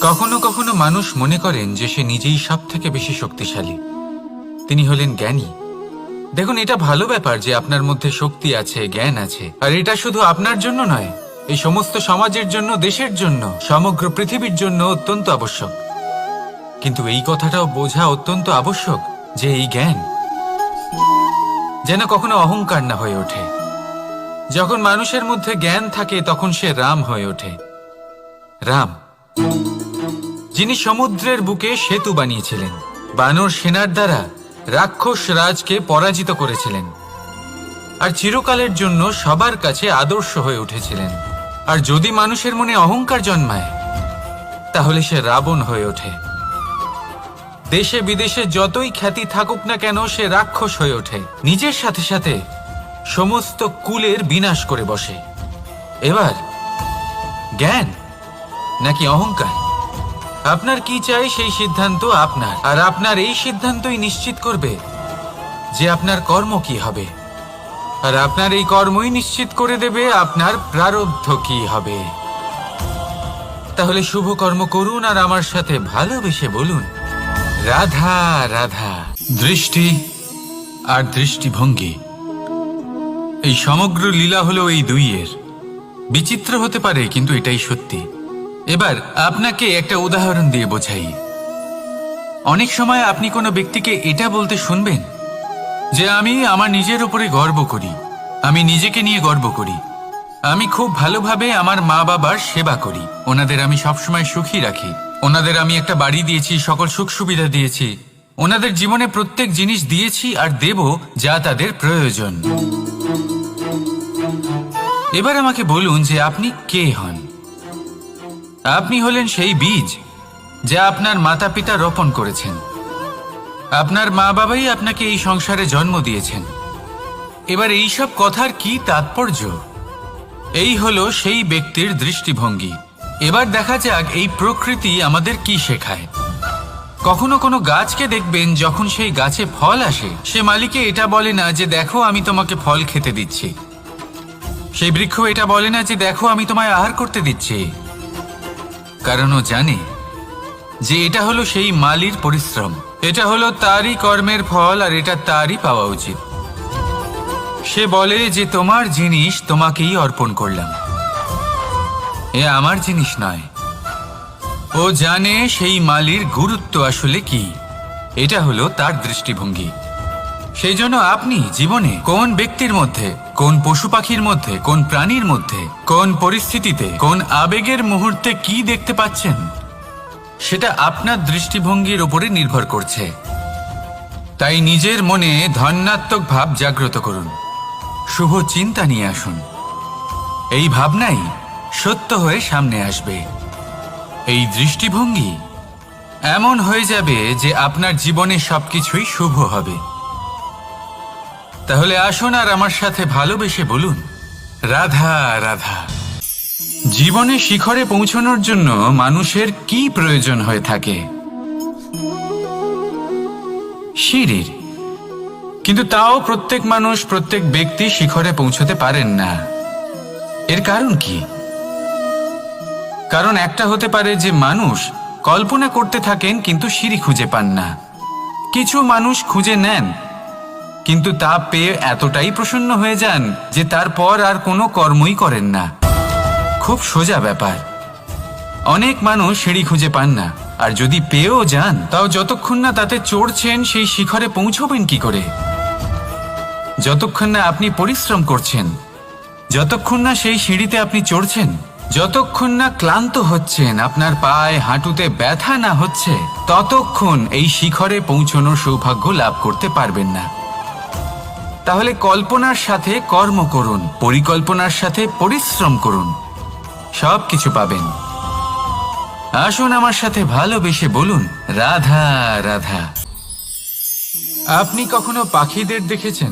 কখনো কখনো মানুষ মনে করেন যে সে নিজেই সব থেকে বেশি শক্তিশালী। তিনি হলেন জ্ঞানী। দেখুন, এটা ভালো ব্যাপার যে আপনার মধ্যে শক্তি আছে, জ্ঞান আছে, আর এটা শুধু আপনার জন্য নয়, এই সমস্ত সমাজের জন্য, দেশের জন্য, সমগ্র পৃথিবীর জন্য অত্যন্ত আবশ্যক। কিন্তু এই কথাটাও বোঝা অত্যন্ত আবশ্যক যে এই জ্ঞান যেন কখনো অহংকার না হয়ে ওঠে। যখন মানুষের মধ্যে জ্ঞান থাকে তখন সে রাম হয়ে ওঠে। রাম, যিনি সমুদ্রের বুকে সেতু বানিয়েছিলেন, বানর সেনার দ্বারা রাক্ষস রাজকে পরাজিত করেছিলেন, আর চিরকালের জন্য সবার কাছে আদর্শ হয়ে উঠেছিলেন। আর যদি মানুষের মনে অহংকার জন্মায় তাহলে সে রাবণ হয়ে ওঠে। দেশে বিদেশে যতই খ্যাতি থাকুক না কেন, সে রাক্ষস হয়ে ওঠে, নিজের সাথে সাথে সমস্ত কুলের বিনাশ করে বসে। এবার জ্ঞান নাকি অহংকার, আপনার কি চাই সেই সিদ্ধান্ত আপনার, আর আপনার এই সিদ্ধান্তই নিশ্চিত করবে যে আপনার কর্ম কি হবে, আর আপনার এই কর্মই নিশ্চিত করে দেবে আপনার প্রারব্ধ কি হবে। তাহলে শুভ কর্ম করুন আর আমার সাথে ভালোবেসে বলুন, রাধা রাধা। দৃষ্টি আর দৃষ্টিভঙ্গি, এই সমগ্র লীলা হলো এই দুইয়ের। বিচিত্র হতে পারে কিন্তু এটাই সত্যি। এবার আপনাকে একটা উদাহরণ দিয়ে বোঝাই। অনেক সময় আপনি কোনো ব্যক্তিকে এটা বলতে শুনবেন যে আমি আমার নিজের উপরে গর্ব করি, আমি নিজেকে নিয়ে গর্ব করি, আমি খুব ভালোভাবে আমার মা বাবার সেবা করি, ওনাদের আমি সবসময় সুখী রাখি, ওনাদের আমি একটা বাড়ি দিয়েছি, সকল সুখ সুবিধা দিয়েছি, ওনাদের জীবনে প্রত্যেক জিনিস দিয়েছি আর দেব যা তাদের প্রয়োজন। এবার আমাকে বলুন যে আপনি কে হন। আপনি হলেন সেই বীজ যা আপনার মাতা পিতা রোপণ করেছেন। আপনার মা বাবাই আপনাকে এই সংসারে জন্ম দিয়েছেন। এবার এইসব কথার কি তাৎপর্য? এই হলো সেই ব্যক্তির দৃষ্টিভঙ্গি। এবার দেখা যাক এই প্রকৃতি আমাদের কি শেখায়। কখনো কোনো গাছকে দেখবেন, যখন সেই গাছে ফল আসে, সে মালিকে এটা বলে না যে দেখো আমি তোমাকে ফল খেতে দিচ্ছি। সেই বৃক্ষ এটা বলে না যে দেখো আমি তোমায় আহার করতে দিচ্ছি, কারণ ও জানে যে এটা হলো সেই মালির পরিশ্রম, এটা হলো তারই কর্মের ফল, আর এটা তারই পাওয়া উচিত। সে বলে যে তোমার জিনিস তোমাকেই অর্পণ করলাম, এ আমার জিনিস নয়। ও জানে সেই মালির গুরুত্ব আসলে কি। এটা হলো তার দৃষ্টিভঙ্গি। সেই জন্য আপনি জীবনে কোন ব্যক্তির মধ্যে, কোন পশু পাখির মধ্যে, কোন প্রাণীর মধ্যে, কোন পরিস্থিতিতে, কোন আবেগের মুহূর্তে কি দেখতে পাচ্ছেন, সেটা আপনার দৃষ্টিভঙ্গির উপরে নির্ভর করছে। তাই নিজের মনে ধন্যাত্মক ভাব জাগ্রত করুন, শুভ চিন্তা নিয়ে আসুন। এই ভাবনাই সত্য হয়ে সামনে আসবে। এই দৃষ্টিভঙ্গি এমন হয়ে যাবে যে আপনার জীবনে সবকিছুই শুভ হবে। তাহলে আসুন আর আমার সাথে ভালোবেসে বলুন, রাধা রাধা। জীবনে শিখরে পৌঁছানোর জন্য মানুষের কি প্রয়োজন হয়ে থাকে? সিঁড়ির। কিন্তু তাও প্রত্যেক মানুষ, প্রত্যেক ব্যক্তি শিখরে পৌঁছতে পারেন না। এর কারণ কি? কারণ একটা হতে পারে যে মানুষ কল্পনা করতে থাকেন কিন্তু সিঁড়ি খুঁজে পান না। কিছু মানুষ খুঁজে নেন কিন্তু তা পেয়ে এতটাই প্রসন্ন হয়ে যান যে তারপর আর কোনো কর্মই করেন না। খুব সোজা ব্যাপার। অনেক মানুষ সিঁড়ি খুঁজে পান না, আর যদি পেয়েও যান তাও যতক্ষণ না তাতে চড়ছেন সেই শিখরে পৌঁছবেন কি করে? যতক্ষণ না আপনি পরিশ্রম করছেন, যতক্ষণ না সেই সিঁড়িতে আপনি চড়ছেন, যতক্ষণ না ক্লান্ত হচ্ছেন, আপনার পায়ে হাঁটুতে ব্যথা না হচ্ছে, ততক্ষণ এই শিখরে পৌঁছানোর সৌভাগ্য লাভ করতে পারবেন না। তাহলে কল্পনার সাথে কর্ম করুন, পরিকল্পনার সাথে পরিশ্রম করুন, সব কিছু পাবেন। আসুন আমার সাথে ভালোবেসে বলুন, রাধা রাধা। আপনি কখনো পাখিদের দেখেছেন?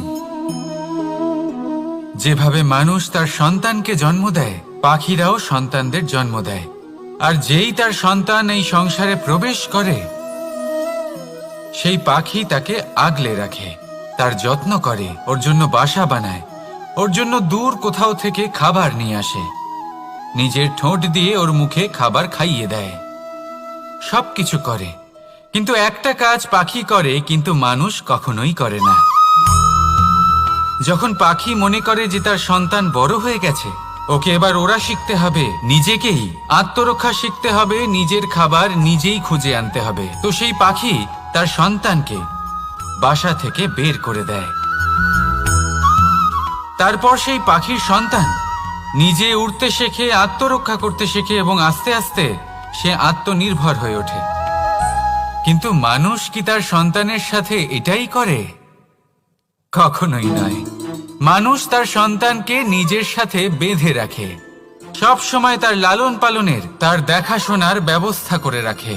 যেভাবে মানুষ তার সন্তানকে জন্ম দেয়, পাখিরাও সন্তানদের জন্ম দেয়। আর যেই তার সন্তান এই সংসারে প্রবেশ করে, সেই পাখি তাকে আগলে রাখে, তার যত্ন করে, ওর জন্য বাসা বানায়, ওর জন্য দূর কোথাও থেকে খাবার নিয়ে আসে, নিজের ঠোঁট দিয়ে ওর মুখে খাবার খাইয়ে দেয়। সবকিছু করে, কিন্তু একটা কাজ পাখি করে কিন্তু মানুষ কখনোই করে না। যখন পাখি মনে করে যে তার সন্তান বড় হয়ে গেছে, ওকে এবার ওরা শিখতে হবে নিজেকেই আত্মরক্ষা শিখতে হবে, নিজের খাবার নিজেই খুঁজে আনতে হবে, তো সেই পাখি তার সন্তানকে বাসা থেকে বের করে দেয়। তারপর সেই পাখির সন্তান নিজে উড়তে শেখে, আত্মরক্ষা করতে শেখে এবং আস্তে আস্তে সে আত্মনির্ভর হয়ে ওঠে। কিন্তু মানুষ কি তার সন্তানের সাথে এটাই করে? কখনোই নয়। মানুষ তার সন্তানকে নিজের সাথে বেঁধে রাখে, সব সময় তার লালন পালনের, তার দেখাশোনার ব্যবস্থা করে রাখে,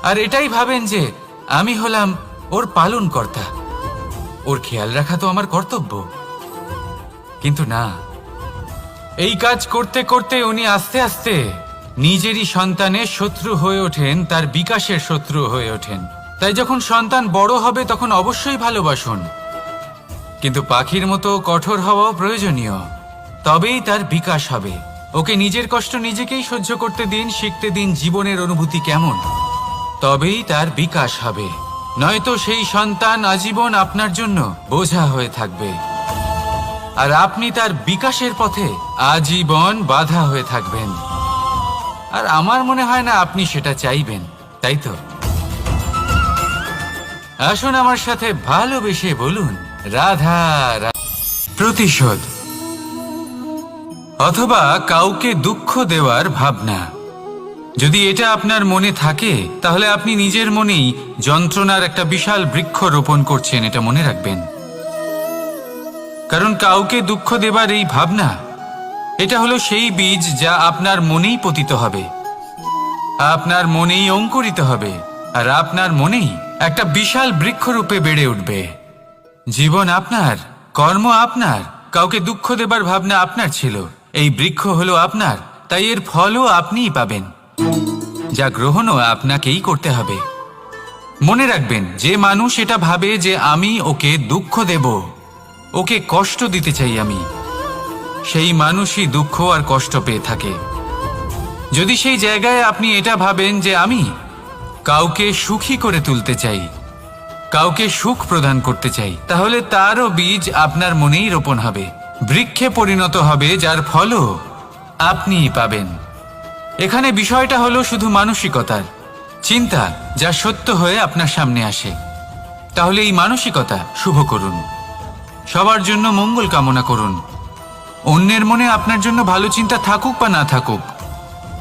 আর এটাই ভাবেন যে আমি হলাম ওর পালনকর্তা, ওর খেয়াল রাখা তো আমার কর্তব্য। কিন্তু না, এই কাজ করতে করতে উনি আস্তে আস্তে নিজেরই সন্তানের শত্রু হয়ে ওঠেন, তার বিকাশের শত্রু হয়ে ওঠেন। তাই যখন সন্তান বড় হবে তখন অবশ্যই ভালোবাসুন, কিন্তু পাখির মতো কঠোর হওয়াও প্রয়োজনীয়, তবেই তার বিকাশ হবে। ওকে নিজের কষ্ট নিজেকেই সহ্য করতে দিন, শিখতে দিন জীবনের অনুভূতি কেমন, তবেই তার বিকাশ হবে। নয়তো সেই সন্তান আজীবন আপনার জন্য বোঝা হয়ে থাকবে, আর আপনি তার বিকাশের পথে আজীবন বাধা হয়ে থাকবেন। আর আমার মনে হয় না আপনি সেটা চাইবেন, তাই তো? আসুন আমার সাথে ভালোবেসে বলুন রাধা রাধা। প্রতিশোধ অথবা কাউকে দুঃখ দেওয়ার ভাবনা, যদি এটা আপনার মনে থাকে তাহলে আপনি নিজের মনেই যন্ত্রণার একটা বিশাল বৃক্ষ রোপণ করছেন, এটা মনে রাখবেন। কারণ কাউকে দুঃখ দেবার এই ভাবনা, এটা হলো সেই বীজ যা আপনার মনেই পতিত হবে, আপনার মনেই অঙ্কুরিত হবে, আর আপনার মনেই একটা বিশাল বৃক্ষরূপে বেড়ে উঠবে। জীবন আপনার, কর্ম আপনার, কাউকে দুঃখ দেবার ভাবনা আপনার ছিল, এই বৃক্ষ হলো আপনার, তাই এর ফলও আপনিই পাবেন, যা গ্রহণও আপনাকেই করতে হবে। মনে রাখবেন, যে মানুষ এটা ভাবে যে আমি ওকে দুঃখ দেব, ওকে কষ্ট দিতে চাই আমি, সেই মানুষই দুঃখ আর কষ্ট পেয়ে থাকে। যদি সেই জায়গায় আপনি এটা ভাবেন যে আমি কাউকে সুখী করে তুলতে চাই, কাউকে সুখ প্রদান করতে চাই, তাহলে তারও বীজ আপনার মনেই রোপণ হবে, বৃক্ষে পরিণত হবে, যার ফলও আপনিই পাবেন। এখানে বিষয়টা হলো শুধু মানসিকতার চিন্তা, যা সত্য হয়ে আপনার সামনে আসে। তাহলে এই মানসিকতা শুভ করুন, সবার জন্য মঙ্গল কামনা করুন। অন্যের মনে আপনার জন্য ভালো চিন্তা থাকুক বা না থাকুক,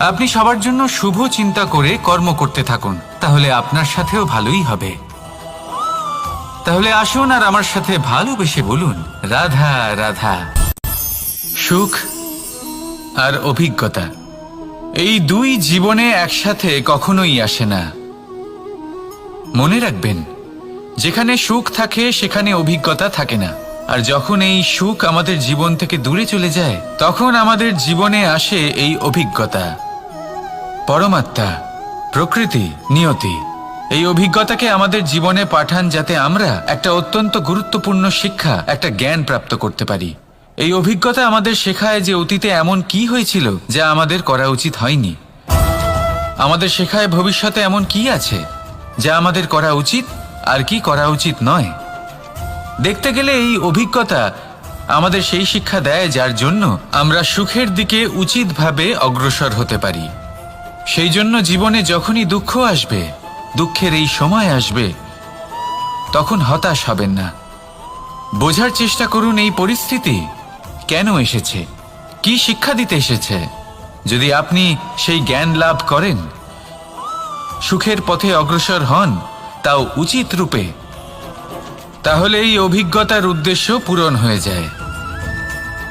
আপনি সবার জন্য শুভ চিন্তা করে কর্ম করতে থাকুন, তাহলে আপনার সাথেও ভালোই হবে। তাহলে আসুন আর আমার সাথে ভালোবেসে বলুন রাধা রাধা। সুখ আর অভিজ্ঞতা, এই দুই জীবনে একসাথে কখনোই আসে না। মনে রাখবেন, যেখানে সুখ থাকে সেখানে অভিজ্ঞতা থাকে না, আর যখন এই সুখ আমাদের জীবন থেকে দূরে চলে যায় তখন আমাদের জীবনে আসে এই অভিজ্ঞতা। পরমাত্মা, প্রকৃতি, নিয়তি এই অভিজ্ঞতাকে আমাদের জীবনে পাঠান, যাতে আমরা একটা অত্যন্ত গুরুত্বপূর্ণ শিক্ষা, একটা জ্ঞান প্রাপ্ত করতে পারি। এই অভিজ্ঞতা আমাদের শেখায় যে অতীতে এমন কি হয়েছিল যা আমাদের করা উচিত হয়নি, আমাদের শেখায় ভবিষ্যতে এমন কি আছে যা আমাদের করা উচিত আর কি করা উচিত নয়। দেখতে গেলে এই অভিজ্ঞতা আমাদের সেই শিক্ষা দেয় যার জন্য আমরা সুখের দিকে উচিতভাবে অগ্রসর হতে পারি। সেই জন্য জীবনে যখনই দুঃখ আসবে, দুঃখের এই সময় আসবে, তখন হতাশ হবেন না। বোঝার চেষ্টা করুন এই পরিস্থিতি কেন এসেছে, কি শিক্ষা দিতে এসেছে। যদি আপনি সেই জ্ঞান লাভ করেন, সুখের পথে অগ্রসর হন, তাও উচিত রূপে, তাহলে এই অভিজ্ঞতার উদ্দেশ্য পূরণ হয়ে যায়।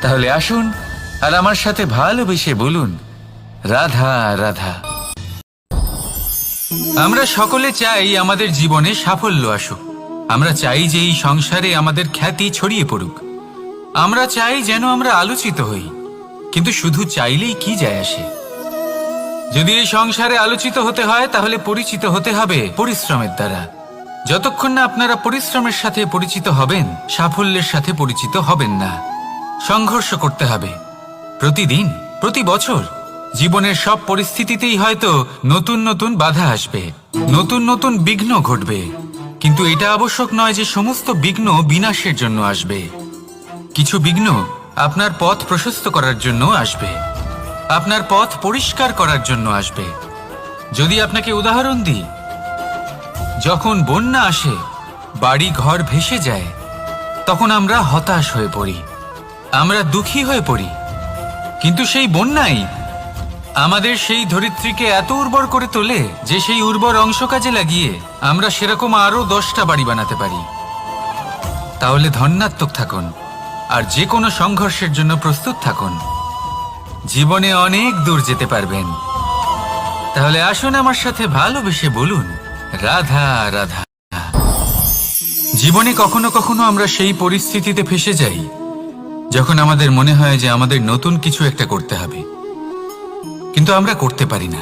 তাহলে আসুন আর আমার সাথে ভালোবেসে বলুন রাধা রাধা। আমরা সকলে চাই আমাদের জীবনে সাফল্য আসুক, আমরা চাই যে এই সংসারে আমাদের খ্যাতি ছড়িয়ে পড়ুক, আমরা চাই যেন আমরা আলোচিত হই। কিন্তু শুধু চাইলেই কি যায় আসে? যদি এই সংসারে আলোচিত হতে হয় তাহলে পরিচিত হতে হবে পরিশ্রমের দ্বারা। যতক্ষণ না আপনারা পরিশ্রমের সাথে পরিচিত হবেন, সাফল্যের সাথে পরিচিত হবেন না। সংঘর্ষ করতে হবে প্রতিদিন, প্রতি বছর, জীবনের সব পরিস্থিতিতেই হয়তো নতুন নতুন বাধা আসবে, নতুন নতুন বিঘ্ন ঘটবে, কিন্তু এটা আবশ্যক নয় যে সমস্ত বিঘ্ন বিনাশের জন্য আসবে। কিছু বিঘ্ন আপনার পথ প্রশস্ত করার জন্য আসবে, আপনার পথ পরিষ্কার করার জন্য আসবে। যদি আপনাকে উদাহরণ দিই, যখন বন্যা আসে, বাড়ি ঘর ভেসে যায়, তখন আমরা হতাশ হয়ে পড়ি, আমরা দুঃখী হয়ে পড়ি। কিন্তু সেই বন্যাই আমাদের সেই ধরিত্রীকে এত উর্বর করে তোলে যে সেই উর্বর অংশ কাজে লাগিয়ে আমরা সেরকম আরো 10টা বাড়ি বানাতে পারি। তাহলে ধন্যাত্মক থাকুন আর যে কোনো সংঘর্ষের জন্য প্রস্তুত থাকুন, জীবনে অনেক দূর যেতে পারবেন। তাহলে আসুন আমার সাথে ভালোবেসে বলুন, রাধা রাধা। জীবনে কখনো কখনো আমরা সেই পরিস্থিতিতে ফেসে যাই যখন আমাদের মনে হয় যে আমাদের নতুন কিছু একটা করতে হবে, কিন্তু আমরা করতে পারি না,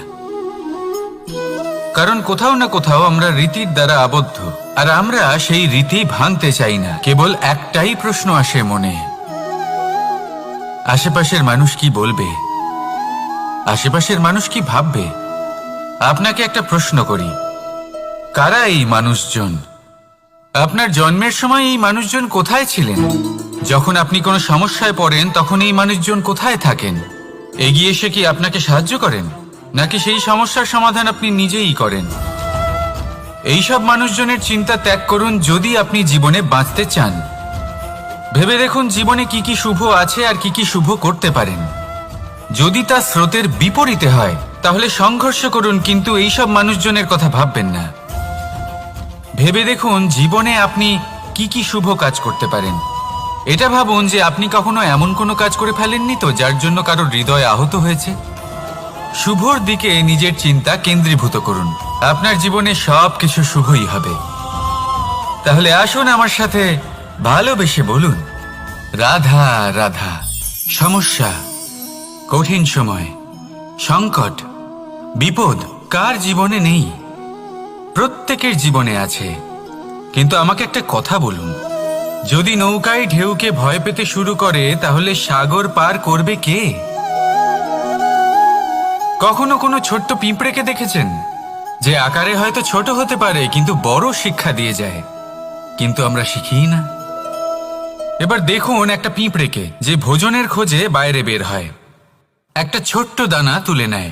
কারণ কোথাও না কোথাও আমরা রীতির দ্বারা আবদ্ধ, আর আমরা সেই রীতি ভাঙতে চাই না। কেবল একটাই প্রশ্ন আসে মনে, আশেপাশের মানুষ কি বলবে, আশেপাশের মানুষ কি ভাববে। আপনাকে একটা প্রশ্ন করি, কারা এই মানুষজন? আপনার জন্মের সময় এই মানুষজন কোথায় ছিলেন? যখন আপনি কোনো সমস্যায় পড়েন তখন এই মানুষজন কোথায় থাকেন? এগিয়ে এসে কি আপনাকে সাহায্য করেন, নাকি সেই সমস্যার সমাধান আপনি নিজেই করেন? এইসব মানুষজনের চিন্তা ত্যাগ করুন যদি আপনি জীবনে বাঁচতে চান। ভেবে দেখুন জীবনে কি কি শুভ আছে আর কি কি শুভ করতে পারেন। যদি তা স্রোতের বিপরীতে হয় তাহলে সংঘর্ষ করুন, কিন্তু এইসব মানুষজনের কথা ভাববেন না। ভেবে দেখুন জীবনে আপনি কি কি শুভ কাজ করতে পারেন। এটা ভাবুন যে আপনি কখনো এমন কোনো কাজ করে ফেলেননি তো যার জন্য কারোর হৃদয় আহত হয়েছে। শুভর দিকে নিজের চিন্তা কেন্দ্রীভূত করুন, আপনার জীবনে সব কিছু শুভই হবে। তাহলে আসুন আমার সাথে ভালোবেসে বলুন, রাধা রাধা। সমস্যা, কঠিন সময়, সংকট, বিপদ কার জীবনে নেই? প্রত্যেকের জীবনে আছে। কিন্তু আমাকে একটা কথা বলুন, যদি নৌকায় ঢেউকে ভয় পেতে শুরু করে তাহলে সাগর পার করবে কে? কখনো কোনো ছোট্ট পিঁপড়েকে দেখেছেন যে আকারে হয়তো ছোট হতে পারে কিন্তু বড় শিক্ষা দিয়ে যায়? কিন্তু আমরা শিখিই না। এবার দেখুন একটা পিঁপড়েকে যে ভোজনের খোঁজে বাইরে বের হয়, একটা ছোট্ট দানা তুলে নেয়।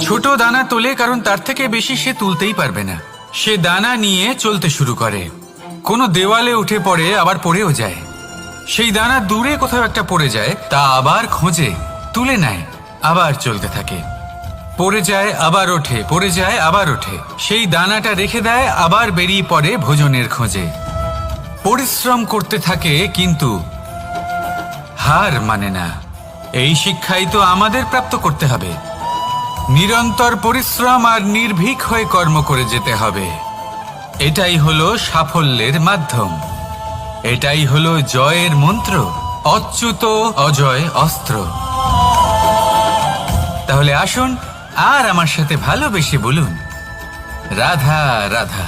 ছোট দানা তোলে কারণ তার থেকে বেশি সে তুলতেই পারবে না। সে দানা নিয়ে চলতে শুরু করে, কোনো দেওয়ালে উঠে পড়ে, আবার পড়েও যায়। সেই দানা দূরে কোথাও একটা পড়ে যায়, তা আবার খোঁজে, তুলে নেয়, আবার চলতে থাকে। পড়ে যায় আবার ওঠে, পড়ে যায় আবার ওঠে। সেই দানাটা রেখে দেয়, আবার বেরিয়ে পড়ে ভোজনের খোঁজে। পরিশ্রম করতে থাকে কিন্তু হার মানে না। এই শিক্ষাই তো আমাদের প্রাপ্ত করতে হবে। নিরন্তর পরিশ্রম আর নির্ভীক হয়ে কর্ম করে যেতে হবে। এটাই হলো সাফল্যের মাধ্যম, এটাই হলো জয়ের মন্ত্র, অচ্যুত অজয় অস্ত্র। তাহলে আসুন আর আমার সাথে ভালোবেসে বলুন, রাধা রাধা।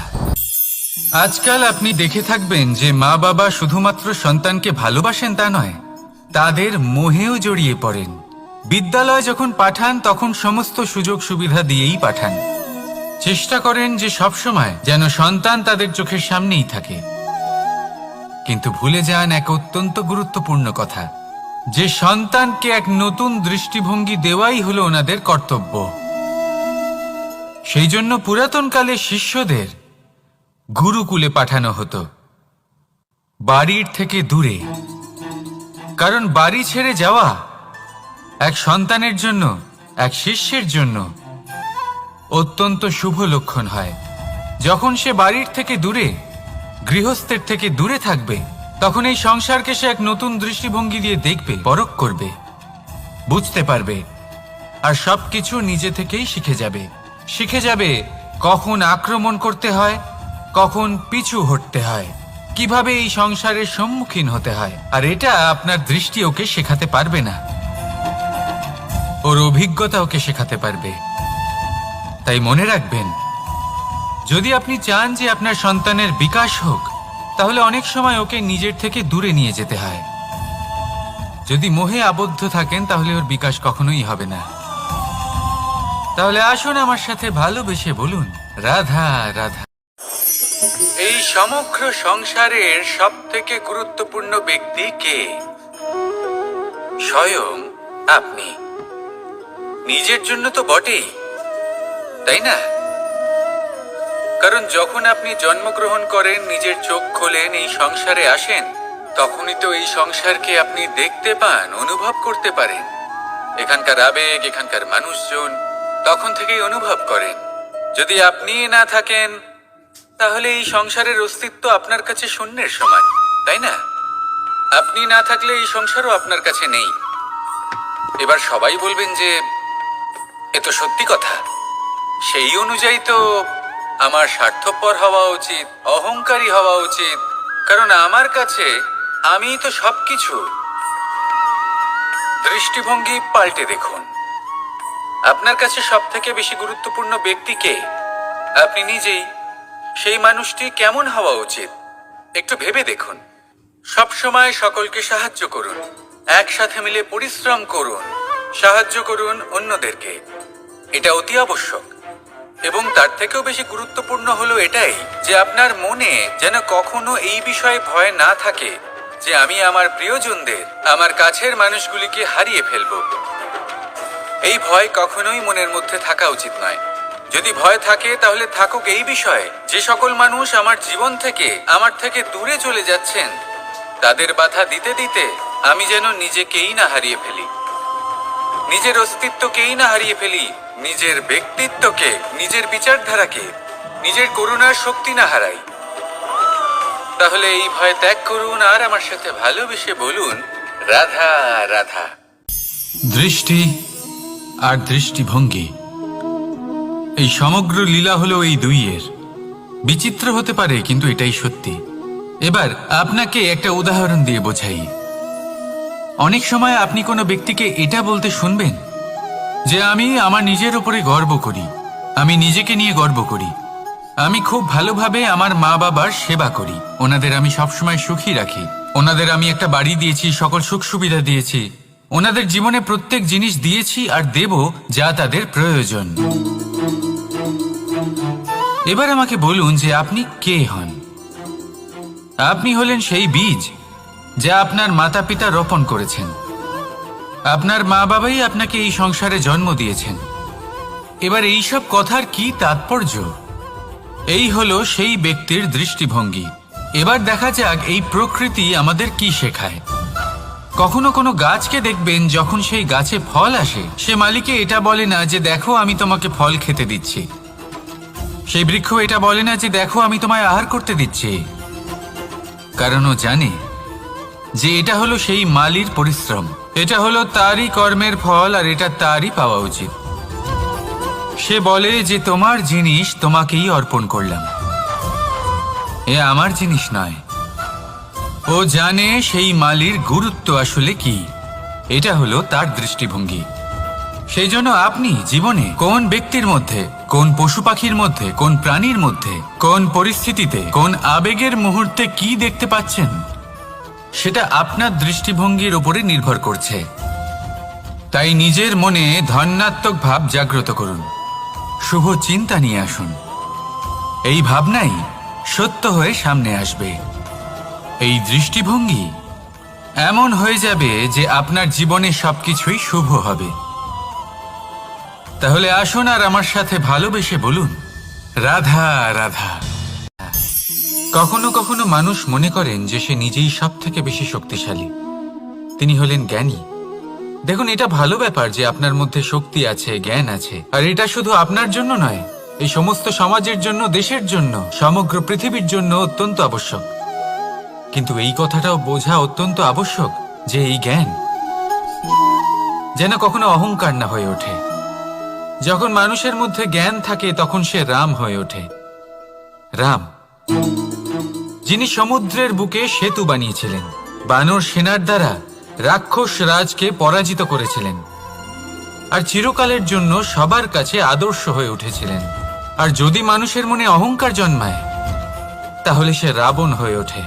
আজকাল আপনি দেখে থাকবেন যে মা বাবা শুধুমাত্র সন্তানকে ভালোবাসেন তা নয়, তাদের মোহেও জড়িয়ে পড়েন। বিদ্যালয় যখন পাঠান তখন সমস্ত সুযোগ সুবিধা দিয়েই পাঠান। চেষ্টা করেন যে সবসময় যেন সন্তান তাদের চোখের সামনেই থাকে। কিন্তু ভুলে যান এক অত্যন্ত গুরুত্বপূর্ণ কথা, যে সন্তানকে এক নতুন দৃষ্টিভঙ্গি দেওয়াই হলো ওনাদের কর্তব্য। সেই জন্য পুরাতন কালে শিষ্যদের গুরুকুলে পাঠানো হতো, বাড়ির থেকে দূরে। কারণ বাড়ি ছেড়ে যাওয়া এক সন্তানের জন্য, এক শিষ্যের জন্য অত্যন্ত শুভ লক্ষণ হয়। যখন সে বাড়ির থেকে দূরে, গৃহস্থের থেকে দূরে থাকবে, তখন এই সংসারকে সে এক নতুন দৃষ্টিভঙ্গি দিয়ে দেখবে, পরখ করবে, বুঝতে পারবে, আর সবকিছু নিজে থেকেই শিখে যাবে। শিখে যাবে কখন আক্রমণ করতে হয়, কখন পিছু হটতে হয়, কিভাবে এই সংসারের সম্মুখীন হতে হয়। আর এটা আপনার দৃষ্টি ওকে শেখাতে পারবে না, ওর অভিজ্ঞতা ওকে শেখাতে পারবে। তাই মনে রাখবেন, যদি আপনি চান যে আপনার সন্তানের বিকাশ হোক, তাহলে অনেক সময় ওকে নিজের থেকে দূরে নিয়ে যেতে হয়। যদি মোহে আবদ্ধ থাকেন তাহলে ওর বিকাশ কখনোই হবে না। তাহলে আসুন আমার সাথে ভালোবেসে বলুন, রাধা রাধা। এই সমগ্র সংসারের সব থেকে গুরুত্বপূর্ণ ব্যক্তি কে? স্বয়ং আপনি। নিজের জন্য তো বটেই, তাই না? কারণ যখন আপনি জন্মগ্রহণ করেন, নিজের চোখ খোলেন, এই সংসারে আসেন, তখনই তো এই সংসারকে আপনি দেখতে পান, অনুভব করতে পারেন। এখানকার আবেগ, এখানকার মানুষজন তখন থেকেই অনুভব করেন। যদি আপনি না থাকেন, তাহলে এই সংসারের অস্তিত্ব আপনার কাছে শূন্যের সমান, তাই না? আপনি না থাকলে এই সংসারও আপনার কাছে নেই। এবার সবাই বলবেন যে এ তো সত্যি কথা। সেই অনুযায়ী তো আমার স্বার্থপর হওয়া উচিত, অহংকারী হওয়া উচিত, কারণ আমার কাছে আমিই তো সবকিছু। দৃষ্টিভঙ্গি পাল্টে দেখুন। আপনার কাছে সব থেকে বেশি গুরুত্বপূর্ণ ব্যক্তি কে? আপনি নিজেই। সেই মানুষটি কেমন হওয়া উচিত একটু ভেবে দেখুন। সব সময় সকলকে সাহায্য করুন, একসাথে মিলে পরিশ্রম করুন, সাহায্য করুন অন্যদেরকে। এটা অতি আবশ্যক। এবং তার থেকেও বেশি গুরুত্বপূর্ণ হলো এটাই যে আপনার মনে যেন কখনো এই বিষয়ে ভয় না থাকে যে আমি আমার প্রিয়জনদের, আমার কাছের মানুষগুলিকে হারিয়ে ফেলব। এই ভয় কখনোই মনের মধ্যে থাকা উচিত নয়। যদি ভয় থাকে তাহলে থাকুক এই বিষয়ে যে সকল মানুষ আমার জীবন থেকে, আমার থেকে দূরে চলে যাচ্ছেন, তাদের বাধা দিতে দিতে আমি যেন নিজেকেই না হারিয়ে ফেলি, নিজের অস্তিত্বকেই না হারিয়ে ফেলি, নিজের ব্যক্তিত্বকে, নিজের বিচারধারাকে, নিজের করুণার শক্তি না হারাই। তাহলে এই ভয় ত্যাগ করুন আর আমার সাথে ভালোবেসে বলুন, রাধা রাধা। দৃষ্টি আর দৃষ্টিভঙ্গি, এই সমগ্র লীলা হলো এই দুইয়ের। বিচিত্র হতে পারে, কিন্তু এটাই সত্যি। এবার আপনাকে একটা উদাহরণ দিয়ে বোঝাই। অনেক সময় আপনি কোনো ব্যক্তিকে এটা বলতে শুনবেন যে আমি আমার নিজের উপরে গর্ব করি, আমি নিজেকে নিয়ে গর্ব করি, আমি খুব ভালোভাবে আমার মা বাবার সেবা করি, ওনাদের আমি সবসময় সুখী রাখি, ওনাদের আমি একটা বাড়ি দিয়েছি, সকল সুখ সুবিধা দিয়েছি, ওনাদের জীবনে প্রত্যেক জিনিস দিয়েছি আর দেব যা তাদের প্রয়োজন। এবার আমাকে বলুন যে আপনি কে হন? আপনি হলেন সেই বীজ যা আপনার মাতা পিতা রোপণ করেছেন। আপনার মা বাবাই আপনাকে এই সংসারে জন্ম দিয়েছেন। এবার এইসব কথার কি তাৎপর্য? এই হলো সেই ব্যক্তির দৃষ্টিভঙ্গি। এবার দেখা যাক এই প্রকৃতি আমাদের কি শেখায়। কখনো কোনো গাছকে দেখবেন, যখন সেই গাছে ফল আসে, সে মালিকে এটা বলে না যে দেখো আমি তোমাকে ফল খেতে দিচ্ছি। সেই বৃক্ষ এটা বলে না যে দেখো আমি তোমায় আহার করতে দিচ্ছি, কারণ ও জানে যে এটা হলো সেই মালির পরিশ্রম, এটা হলো তারই কর্মের ফল আর এটা তারই পাওয়া উচিত। সে বলে যে তোমার জিনিস তোমাকেই অর্পণ করলাম, এ আমার জিনিস নয়। ও জানে সেই মালির গুরুত্ব আসলে কি। এটা হলো তার দৃষ্টিভঙ্গি। সেই জন্য আপনি জীবনে কোন ব্যক্তির মধ্যে, কোন পশু পাখির মধ্যে, কোন প্রাণীর মধ্যে, কোন পরিস্থিতিতে, কোন আবেগের মুহূর্তে কি দেখতে পাচ্ছেন, সেটা আপনার দৃষ্টিভঙ্গির উপরে নির্ভর করছে। তাই নিজের মনে ধন্যাত্মক ভাব জাগ্রত করুন, শুভ চিন্তা নিয়ে আসুন। এই ভাবনাই সত্য হয়ে সামনে আসবে। এই দৃষ্টিভঙ্গি এমন হয়ে যাবে যে আপনার জীবনে সবকিছুই শুভ হবে। তাহলে আসুন আর আমার সাথে ভালোবেসে বলুন, রাধা রাধা। কখনো কখনো মানুষ মনে করেন যে সে নিজেই সব থেকে বেশি শক্তিশালী। তিনি হলেন জ্ঞানী। দেখুন, এটা ভালো ব্যাপার যে আপনার মধ্যে শক্তি আছে, জ্ঞান আছে, আর এটা শুধু আপনার জন্য নয়, এই সমস্ত সমাজের জন্য, দেশের জন্য, সমগ্র পৃথিবীর জন্য অত্যন্ত আবশ্যক। কিন্তু এই কথাটাও বোঝা অত্যন্ত আবশ্যক যে এই জ্ঞান যেন কখনো অহংকার না হয়ে ওঠে। যখন মানুষের মধ্যে জ্ঞান থাকে তখন সে রাম হয়ে ওঠে। রাম, যিনি সমুদ্রের বুকে সেতু বানিয়েছিলেন, বানর সেনার দ্বারা রাক্ষস রাজকে পরাজিত করেছিলেন, আর চিরকালের জন্য সবার কাছে আদর্শ হয়ে উঠেছিলেন। আর যদি মানুষের মনে অহংকার জন্মায়, তাহলে সে রাবণ হয়ে ওঠে।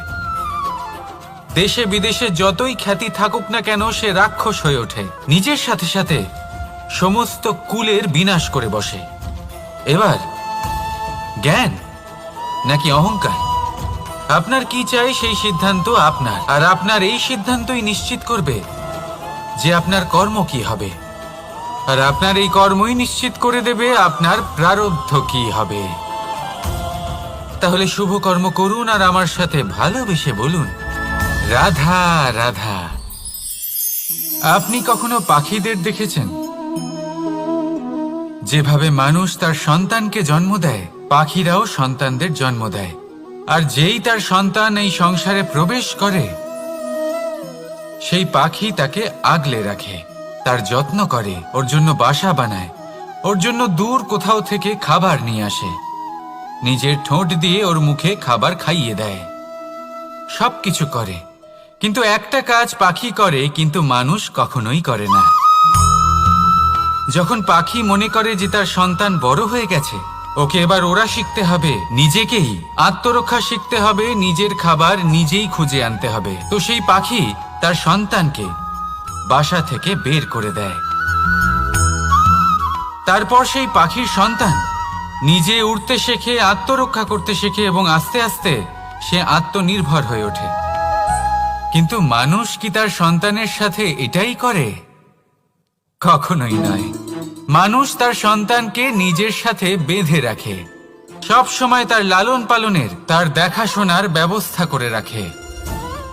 দেশে বিদেশে যতই খ্যাতি থাকুক না কেন, সে রাক্ষস হয়ে ওঠে। নিজের সাথে সাথে সমস্ত কুলের বিনাশ করে বসে। এবার জ্ঞান নাকি অহংকার, আপনার কি চাই সেই সিদ্ধান্ত আপনার, আর আপনার এই সিদ্ধান্তই নিশ্চিত করবে যে আপনার কর্ম কি হবে, আর আপনার এই কর্মই নিশ্চিত করে দেবে আপনার প্রারব্ধ কি হবে। তাহলে শুভ কর্ম করুন আর আমার সাথে ভালোবেসে বলুন, রাধা রাধা। আপনি কখনো পাখিদের দেখেছেন? যেভাবে মানুষ তার সন্তানকে জন্ম দেয়, পাখিরাও সন্তানদের জন্ম দেয়। আর যেই তার সন্তান এই সংসারে প্রবেশ করে, সেই পাখি তাকে আগলে রাখে, তার যত্ন করে, ওর জন্য বাসা বানায়, ওর জন্য দূর কোথাও থেকে খাবার নিয়ে আসে, নিজের ঠোঁট দিয়ে ওর মুখে খাবার খাইয়ে দেয়, সবকিছু করে। কিন্তু একটা কাজ পাখি করে কিন্তু মানুষ কখনোই করে না। যখন পাখি মনে করে যে তার সন্তান বড় হয়ে গেছে, ওকে এবার ওরা শিখতে হবে, নিজেকেই আত্মরক্ষা শিখতে হবে, নিজের খাবার নিজেই খুঁজে আনতে হবে, তো সেই পাখি তার সন্তানকে বাসা থেকে বের করে দেয়। তারপর সেই পাখির সন্তান নিজে উড়তে শেখে, আত্মরক্ষা করতে শেখে এবং আস্তে আস্তে সে আত্মনির্ভর হয়ে ওঠে। কিন্তু মানুষ কি তার সন্তানের সাথে এটাই করে? কখনোই নয়। মানুষ তার সন্তানকে নিজের সাথে বেঁধে রাখে, সব সময় তার লালন পালনের, তার দেখাশোনার ব্যবস্থা করে রাখে,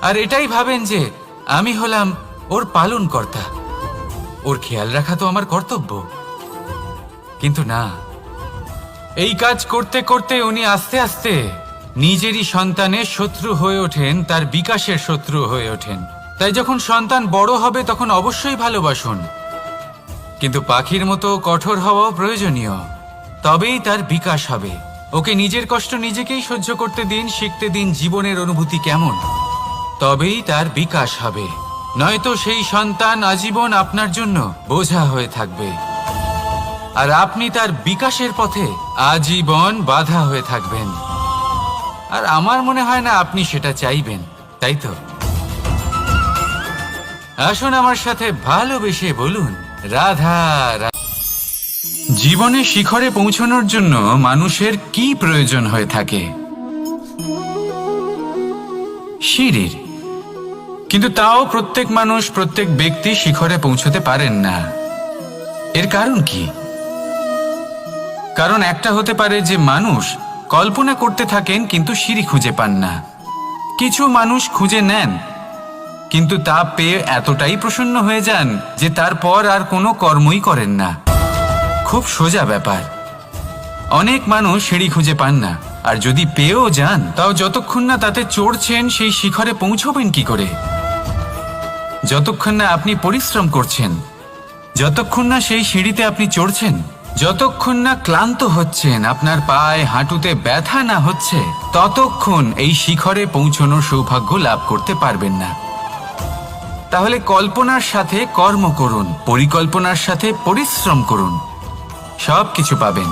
আর এটাই ভাবেন যে আমি হলাম ওর পালনকর্তা, ওর খেয়াল রাখা তো আমার কর্তব্য। কিন্তু না, এই কাজ করতে করতে উনি আস্তে আস্তে নিজেরই সন্তানের শত্রু হয়ে ওঠেন, তার বিকাশের শত্রু হয়ে ওঠেন। তাই যখন সন্তান বড় হবে তখন অবশ্যই ভালোবাসুন, কিন্তু পাখির মতো কঠোর হওয়াও প্রয়োজনীয়, তবেই তার বিকাশ হবে। ওকে নিজের কষ্ট নিজেকেই সহ্য করতে দিন, শিখতে দিন জীবনের অনুভূতি কেমন, তবেই তার বিকাশ হবে। নয়তো সেই সন্তান আজীবন আপনার জন্য বোঝা হয়ে থাকবে, আর আপনি তার বিকাশের পথে আজীবন বাধা হয়ে থাকবেন। আর আমার মনে হয় না আপনি সেটা চাইবেন, তাই তো? আসুন আমার সাথে ভালোবেসে বলুন, রাধা রাধা। জীবনে শিখরে পৌঁছানোর জন্য মানুষের কি প্রয়োজন হয়ে থাকে? সিঁড়ির। কিন্তু তাও প্রত্যেক মানুষ, প্রত্যেক ব্যক্তি শিখরে পৌঁছতে পারেন না। এর কারণ কি? কারণ একটা হতে পারে যে মানুষ কল্পনা করতে থাকেন কিন্তু সিঁড়ি খুঁজে পান না। কিছু মানুষ খুঁজে নেন কিন্তু তা পেয়ে এতটাই প্রসন্ন হয়ে যান যে তারপর আর কোনো কর্মই করেন না। খুব সোজা ব্যাপার। অনেক মানুষ সিঁড়ি খুঁজে পান না, আর যদি পেয়েও যান তাও যতক্ষণ না তাতে চড়ছেন সেই শিখরে পৌঁছবেন কি করে? যতক্ষণ না আপনি পরিশ্রম করছেন, যতক্ষণ না সেই সিঁড়িতে আপনি চড়ছেন, যতক্ষণ না ক্লান্ত হচ্ছেন, আপনার পায়ে হাঁটুতে ব্যথা না হচ্ছে, ততক্ষণ এই শিখরে পৌঁছানোর সৌভাগ্য লাভ করতে পারবেন না। তাহলে কল্পনার সাথে কর্ম করুন, পরিকল্পনার সাথে পরিশ্রম করুন, সব কিছু পাবেন।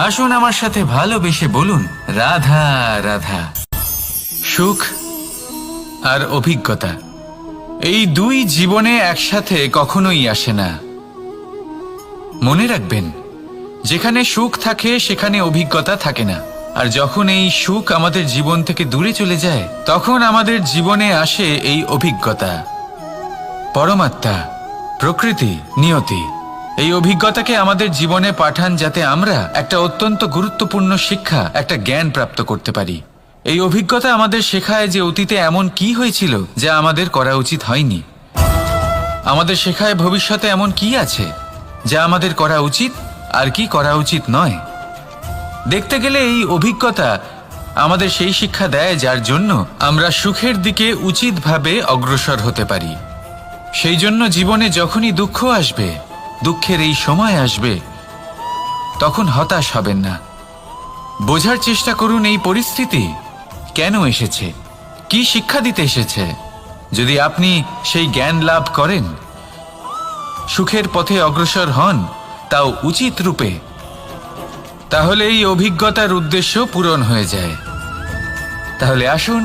আসুন আমার সাথে ভালোবেসে বলুন, রাধা রাধা। সুখ আর অভিজ্ঞতা, এই দুই জীবনে একসাথে কখনোই আসে না। মনে রাখবেন, যেখানে সুখ থাকে সেখানে অভিজ্ঞতা থাকে না। আর যখন এই সুখ আমাদের জীবন থেকে দূরে চলে যায়, তখন আমাদের জীবনে আসে এই অভিজ্ঞতা। পরমাত্মা, প্রকৃতি, নিয়তি এই অভিজ্ঞতাকে আমাদের জীবনে পাঠান যাতে আমরা একটা অত্যন্ত গুরুত্বপূর্ণ শিক্ষা, একটা জ্ঞান প্রাপ্ত করতে পারি। এই অভিজ্ঞতা আমাদের শেখায় যে অতীতে এমন কি হয়েছিল যা আমাদের করা উচিত হয়নি। আমাদের শেখায় ভবিষ্যতে এমন কি আছে যা আমাদের করা উচিত আর কি করা উচিত নয়। দেখতে গেলে এই অভিজ্ঞতা আমাদের সেই শিক্ষা দেয় যার জন্য আমরা সুখের দিকে উচিতভাবে অগ্রসর হতে পারি। সেই জন্য জীবনে যখনই দুঃখ আসবে, দুঃখের এই সময় আসবে, তখন হতাশ হবেন না। বোঝার চেষ্টা করুন এই পরিস্থিতি কেন এসেছে, কি শিক্ষা দিতে এসেছে। যদি আপনি সেই জ্ঞান লাভ করেন, সুখের পথে অগ্রসর হন, তাও উচিত রূপে, তাহলে এই অভিজ্ঞতার উদ্দেশ্য পূরণ হয়ে যায়। তাহলে আসুন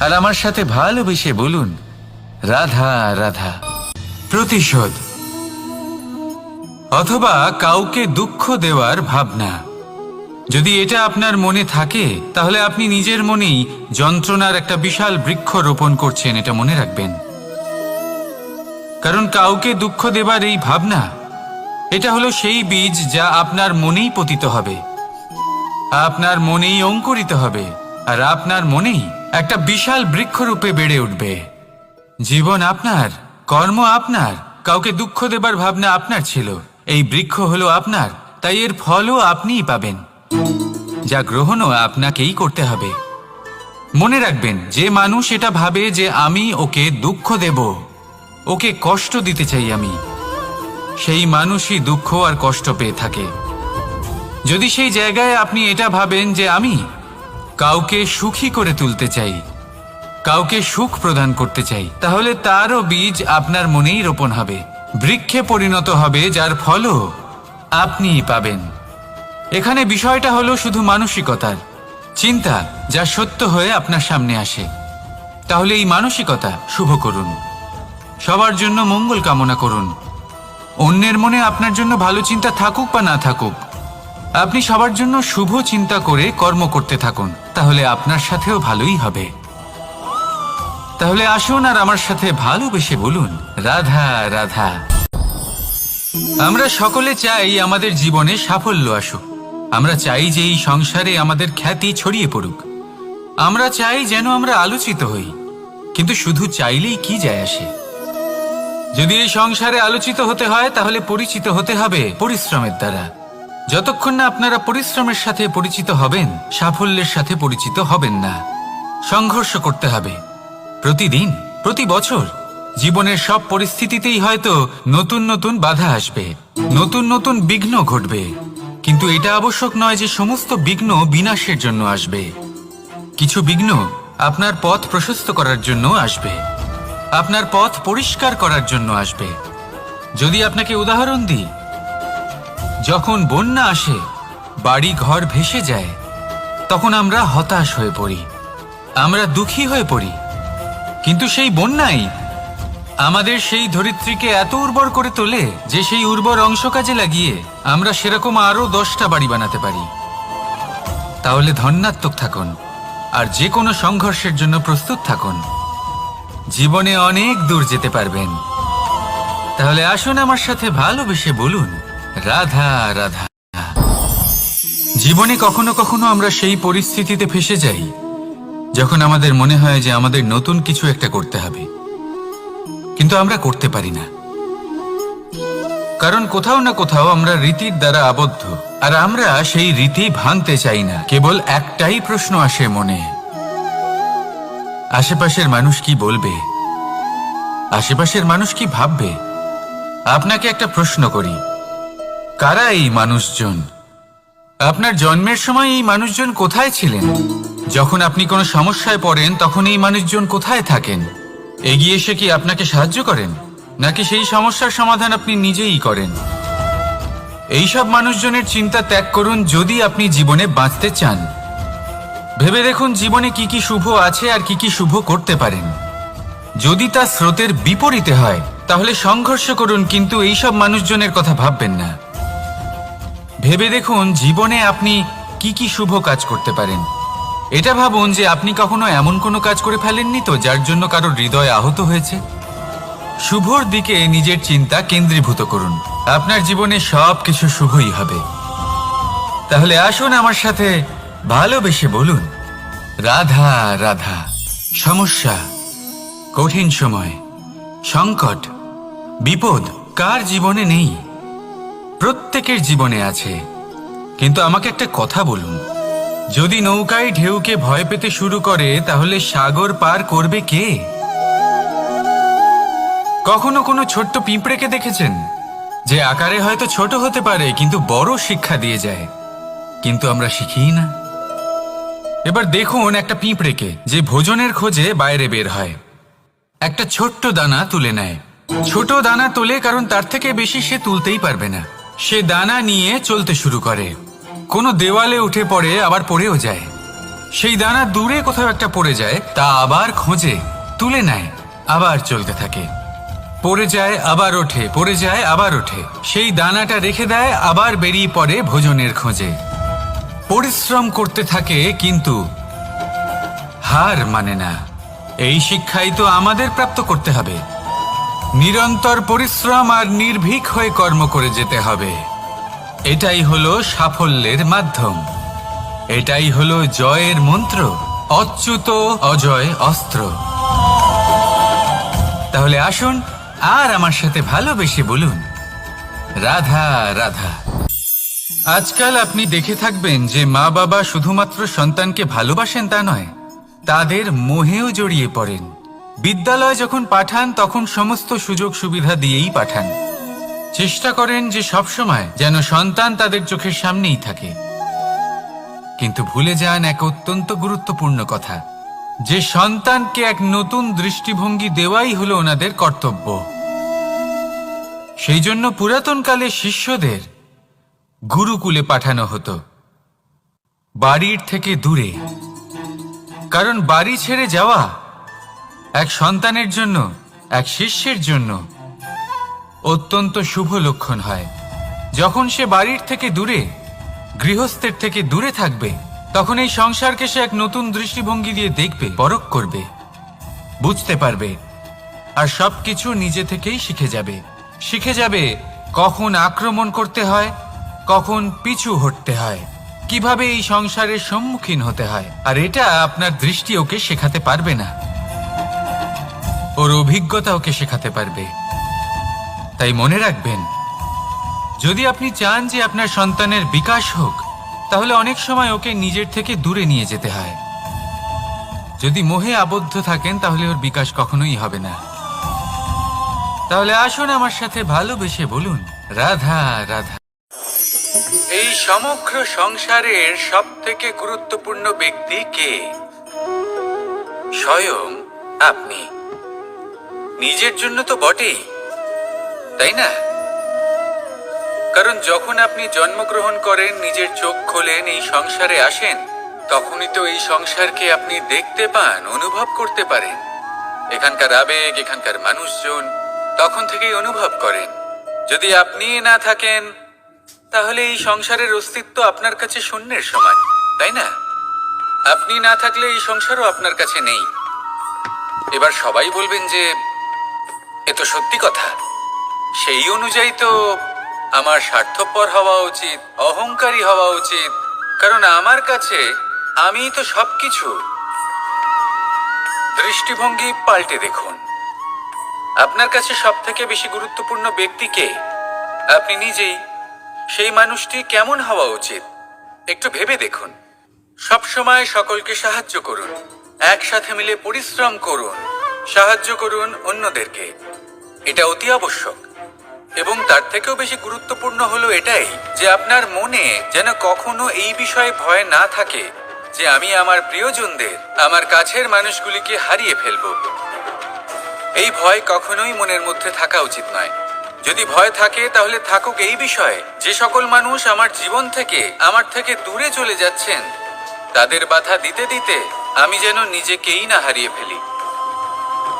আর আমার সাথে ভালোবেসে বলুন, রাধা রাধা। প্রতিশোধ। অথবা কাউকে দুঃখ দেওয়ার ভাবনা। যদি এটা আপনার মনে থাকে তাহলে আপনি নিজের মনেই যন্ত্রণার একটা বিশাল বৃক্ষ রোপণ করছেন, এটা মনে রাখবেন। কারণ কাউকে দুঃখ দেবার এই ভাবনা, এটা হলো সেই বীজ যা আপনার মনেই পতিত হবে, আপনার মনেই অঙ্কুরিত হবে, আর আপনার মনেই একটা বিশাল বৃক্ষরূপে বেড়ে উঠবে। জীবন আপনার, কর্ম আপনার, কাউকে দুঃখ দেবার ভাবনা আপনার ছিল, এই বৃক্ষ হলো আপনার, তাই এর ফলও আপনিই পাবেন, যা গ্রহণও আপনাকেই করতে হবে। মনে রাখবেন, যে মানুষ এটা ভাবে যে আমি ওকে দুঃখ দেব, ওকে কষ্ট দিতে চাই আমি, সেই মানুষই দুঃখ আর কষ্ট পেয়ে থাকে। যদি সেই জায়গায় আপনি এটা ভাবেন যে আমি কাউকে সুখী করে তুলতে চাই, কাউকে সুখ প্রদান করতে চাই, তাহলে তারও বীজ আপনার মনেই রোপণ হবে, বৃক্ষে পরিণত হবে, যার ফলও আপনিই পাবেন। এখানে বিষয়টা হলো শুধু মানসিকতার চিন্তা, যা সত্য হয়ে আপনার সামনে আসে। তাহলে এই মানসিকতা শুভ করুন, সবার জন্য মঙ্গল কামনা করুন। অন্যের মনে আপনার জন্য ভালো চিন্তা থাকুক বা না থাকুক, আপনি সবার জন্য শুভ চিন্তা করে কর্ম করতে থাকুন, তাহলে আপনার সাথেও ভালোই হবে। তাহলে আসুন আর আমার সাথে ভালোবেসে বলুন, রাধা রাধা। আমরা সকলে চাই আমাদের জীবনে সাফল্য আসুক, আমরা চাই যে এই সংসারে আমাদের খ্যাতি ছড়িয়ে পড়ুক, আমরা চাই যেন আমরা আলোচিত হই। কিন্তু শুধু চাইলেই কি যায় আসে? যদি এই সংসারে আলোচিত হতে হয় তাহলে পরিচিত হতে হবে পরিশ্রমের দ্বারা। যতক্ষণ না আপনারা পরিশ্রমের সাথে পরিচিত হবেন, সাফল্যের সাথে পরিচিত হবেন না। সংঘর্ষ করতে হবে প্রতিদিন, প্রতি বছর। জীবনের সব পরিস্থিতিতেই হয়তো নতুন নতুন বাধা আসবে, নতুন নতুন বিঘ্ন ঘটবে, কিন্তু এটা আবশ্যক নয় যে সমস্ত বিঘ্ন বিনাশের জন্য আসবে। কিছু বিঘ্ন আপনার পথ প্রশস্ত করার জন্য আসবে, আপনার পথ পরিষ্কার করার জন্য আসবে। যদি আপনাকে উদাহরণ দিই, যখন বন্যা আসে, বাড়ি ঘর ভেসে যায়, তখন আমরা হতাশ হয়ে পড়ি, আমরা দুঃখী হয়ে পড়ি। কিন্তু সেই বন্যাই আমাদের সেই ধরিত্রীকে এত উর্বর করে তোলে যে সেই উর্বর অংশ কাজে লাগিয়ে আমরা সেরকম আরো 10টা বাড়ি বানাতে পারি। তাহলে ধন্যাত্মক থাকুন আর যে কোনো সংঘর্ষের জন্য প্রস্তুত থাকুন, জীবনে অনেক দূর যেতে পারবেন। তাহলে আসুন আমার সাথে ভালোবেসে বলুন, রাধা রাধা। জীবনে কখনো কখনো আমরা সেই পরিস্থিতিতে ফেসে যাই যখন আমাদের মনে হয় যে আমাদের নতুন কিছু একটা করতে হবে, কিন্তু আমরা করতে পারি না, কারণ কোথাও না কোথাও আমরা রীতির দ্বারা আবদ্ধ, আর আমরা সেই রীতি ভাঙতে চাই না। কেবল একটাই প্রশ্ন আসে মনে, আশেপাশের মানুষ কি বলবে, আশেপাশের মানুষ কি ভাববে। আপনাকে একটা প্রশ্ন করি, কারা এই মানুষজন? আপনার জন্মের সময় এই মানুষজন কোথায় ছিলেন? যখন আপনি কোনো সমস্যায় পড়েন তখন এই মানুষজন কোথায় থাকেন? এগিয়ে এসে কি আপনাকে সাহায্য করেন, নাকি সেই সমস্যার সমাধান আপনি নিজেই করেন? এইসব মানুষজনের চিন্তা ত্যাগ করুন যদি আপনি জীবনে বাঁচতে চান। ভেবে দেখুন জীবনে কি কি শুভ আছে আর কি কি শুভ করতে পারেন। যদি তা স্রোতের বিপরীতে হয় তাহলে সংঘর্ষ করুন, কিন্তু এইসব মানুষজনের কথা ভাববেন না। ভেবে দেখুন জীবনে আপনি কি কি শুভ কাজ করতে পারেন। এটা ভাবুন যে আপনি কখনো এমন কোনো কাজ করে ফেলেননি তো যার জন্য কারোর হৃদয় আহত হয়েছে। শুভর দিকে নিজের চিন্তা কেন্দ্রীভূত করুন, আপনার জীবনে সব কিছু শুভই হবে। তাহলে আসুন আমার সাথে ভালোবেসে বলুন, রাধা রাধা। সমস্যা, কঠিন সময়, সংকট, বিপদ কার জীবনে নেই? প্রত্যেকের জীবনে আছে। কিন্তু আমাকে একটা কথা বলুন, যদি নৌকায় ঢেউকে ভয় পেতে শুরু করে তাহলে সাগর পার করবে কে? কখনো কোনো ছোট্ট পিঁপড়েকে দেখেছেন যে আকারে হয়তো ছোট হতে পারে কিন্তু বড় শিক্ষা দিয়ে যায়? কিন্তু আমরা শিখিই না। এবার দেখুন একটা পিঁপড়েকে যে ভোজনের খোঁজে বাইরে বের হয়, একটা ছোট্ট দানা তুলে নেয়। ছোট দানা তোলে কারণ তার থেকে বেশি সে তুলতেই পারবে না। সে দানা নিয়ে চলতে শুরু করে, কোনো দেওয়ালে উঠে পড়ে, আবার পড়েও যায়। সেই দানা দূরে কোথাও একটা পড়ে যায়, তা আবার খোঁজে, তুলে নেয়, আবার চলতে থাকে। পড়ে যায় আবার ওঠে, পড়ে যায় আবার ওঠে, সেই দানাটা রেখে দেয়, আবার বেরিয়ে পড়ে ভোজনের খোঁজে। পরিশ্রম করতে থাকে কিন্তু হার মানে না। এই শিক্ষাই তো আমাদের প্রাপ্ত করতে হবে। নিরন্তর পরিশ্রম আর নির্ভীক হয়ে কর্ম করে যেতে হবে। এটাই হলো সাফল্যের মাধ্যম, এটাই হলো জয়ের মন্ত্র, অচ্যুত অজয় অস্ত্র। তাহলে আসুন আর আমার সাথে ভালোবেসে বলুন, রাধা রাধা। আজকাল আপনি দেখে থাকবেন যে মা বাবা শুধুমাত্র সন্তানকে ভালোবাসেন তা নয়, তাদের মোহেও জড়িয়ে পড়েন। বিদ্যালয় যখন পাঠান তখন সমস্ত সুযোগ সুবিধা দিয়েই পাঠান। চেষ্টা করেন যে সবসময় যেন সন্তান তাদের চোখের সামনেই থাকে। কিন্তু ভুলে যান এক অত্যন্ত গুরুত্বপূর্ণ কথা, যে সন্তানকে এক নতুন দৃষ্টিভঙ্গি দেওয়াই হলো ওনাদের কর্তব্য। সেই জন্য পুরাতনকালে শিষ্যদের গুরুকুলে পাঠানো হতো, বাড়ির থেকে দূরে। কারণ বাড়ি ছেড়ে যাওয়া এক সন্তানের জন্য, এক শিষ্যের জন্য অত্যন্ত শুভ লক্ষণ হয়। যখন সে বাড়ির থেকে দূরে, গৃহস্থের থেকে দূরে থাকবে, তখন এই সংসারকে সে এক নতুন দৃষ্টিভঙ্গি দিয়ে দেখবে, পরখ করবে, বুঝতে পারবে, আর সবকিছু নিজে থেকেই শিখে যাবে। শিখে যাবে কখন আক্রমণ করতে হয়, কখন পিছু হটতে হয়, কিভাবে এই সংসারের সম্মুখীন হতে হয়। আর এটা আপনার দৃষ্টি ওকে শেখাতে পারবে না, ওর অভিজ্ঞতা ওকে শেখাতে পারবে। তাই মনে রাখবেন, যদি আপনি চান যে আপনার সন্তানের বিকাশ হোক, তাহলে অনেক সময় ওকে নিজের থেকে দূরে নিয়ে যেতে হয়। যদি মোহে আবদ্ধ থাকেন তাহলে ওর বিকাশ কখনোই হবে না। তাহলে আসুন আমার সাথে ভালোবেসে বলুন, রাধা রাধা। এই সমগ্র সংসারের সব থেকে গুরুত্বপূর্ণ ব্যক্তি কে? স্বয়ং আপনি। নিজের জন্য তো বটেই, তাই না? কারণ যখন আপনি জন্মগ্রহণ করেন, নিজের চোখ খোলেন, এই সংসারে আসেন, তখনই তো এই সংসারকে আপনি দেখতে পান, অনুভব করতে পারেন। এখানকার আবেগ, এখানকার মানুষজন তখন থেকেই অনুভব করেন। যদি আপনি না থাকেন তাহলে এই সংসারের অস্তিত্ব আপনার কাছে শূন্যের সমান, তাই না? আপনি না থাকলে এই সংসারও আপনার কাছে নেই। এবার সবাই বলবেন যে এ তো সত্যি কথা, সেই অনুযায়ী তো আমার স্বার্থপর হওয়া উচিত, অহংকারী হওয়া উচিত, কারণ আমার কাছে আমিই তো সবকিছু। দৃষ্টিভঙ্গি পাল্টে দেখুন, আপনার কাছে সব থেকে বেশি গুরুত্বপূর্ণ ব্যক্তি কে? আপনি নিজেই। সেই মানুষটি কেমন হওয়া উচিত একটু ভেবে দেখুন। সবসময় সকলকে সাহায্য করুন, একসাথে মিলে পরিশ্রম করুন, সাহায্য করুন অন্যদেরকে, এটা অতি আবশ্যক। এবং তার থেকেও বেশি গুরুত্বপূর্ণ হলো এটাই যে আপনার মনে যেন কখনো এই বিষয়ে ভয় না থাকে যে আমি আমার প্রিয়জনদের, আমার কাছের মানুষগুলিকে হারিয়ে ফেলব। এই ভয় কখনোই মনের মধ্যে থাকা উচিত নয়। যদি ভয় থাকে তাহলে থাকুক এই বিষয়ে যে সকল মানুষ আমার জীবন থেকে, আমার থেকে দূরে চলে যাচ্ছেন, তাদের বাধা দিতে দিতে আমি যেন নিজেকেই না হারিয়ে ফেলি,